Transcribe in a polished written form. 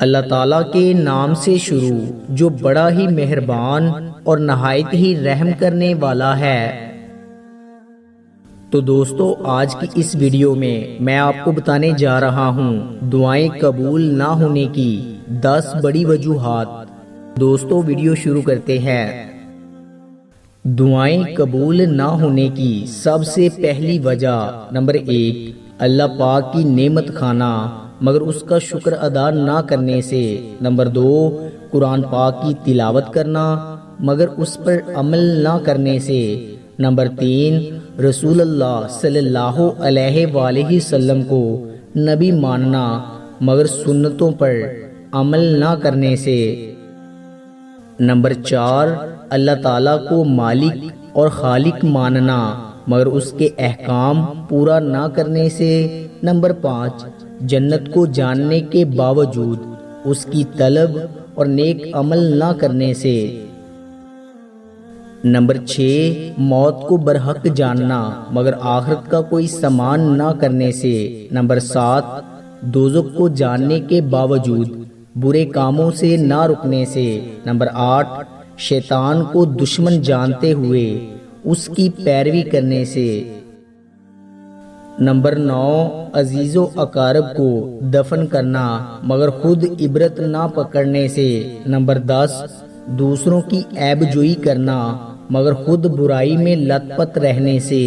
اللہ تعالیٰ کے نام سے شروع جو بڑا ہی مہربان اور نہایت ہی رحم کرنے والا ہے۔ تو دوستو، آج کی اس ویڈیو میں آپ کو بتانے جا رہا ہوں دعائیں قبول نہ ہونے کی 10 بڑی وجوہات۔ دوستو، ویڈیو شروع کرتے ہیں۔ دعائیں قبول نہ ہونے کی سب سے پہلی وجہ نمبر 1، اللہ پاک کی نعمت کھانا مگر اس کا شکر ادا نہ کرنے سے۔ نمبر 2، قرآن پاک کی تلاوت کرنا مگر اس پر عمل نہ کرنے سے۔ نمبر 3، رسول اللہ صلی اللہ علیہ وآلہ وسلم کو نبی ماننا مگر سنتوں پر عمل نہ کرنے سے۔ نمبر 4، اللہ تعالیٰ کو مالک اور خالق ماننا مگر اس کے احکام پورا نہ کرنے سے۔ نمبر 5، جنت کو جاننے کے باوجود اس کی طلب اور نیک عمل نہ کرنے سے۔ نمبر 6، موت کو برحق جاننا مگر آخرت کا کوئی سامان نہ کرنے سے۔ نمبر 7، دوزخ کو جاننے کے باوجود برے کاموں سے نہ رکنے سے۔ نمبر 8، شیطان کو دشمن جانتے ہوئے اس کی پیروی کرنے سے۔ نمبر 9، عزیز و اقارب کو دفن کرنا مگر خود عبرت نہ پکڑنے سے۔ نمبر 10، دوسروں کی عیب جوئی کرنا مگر خود برائی میں لت پت رہنے سے۔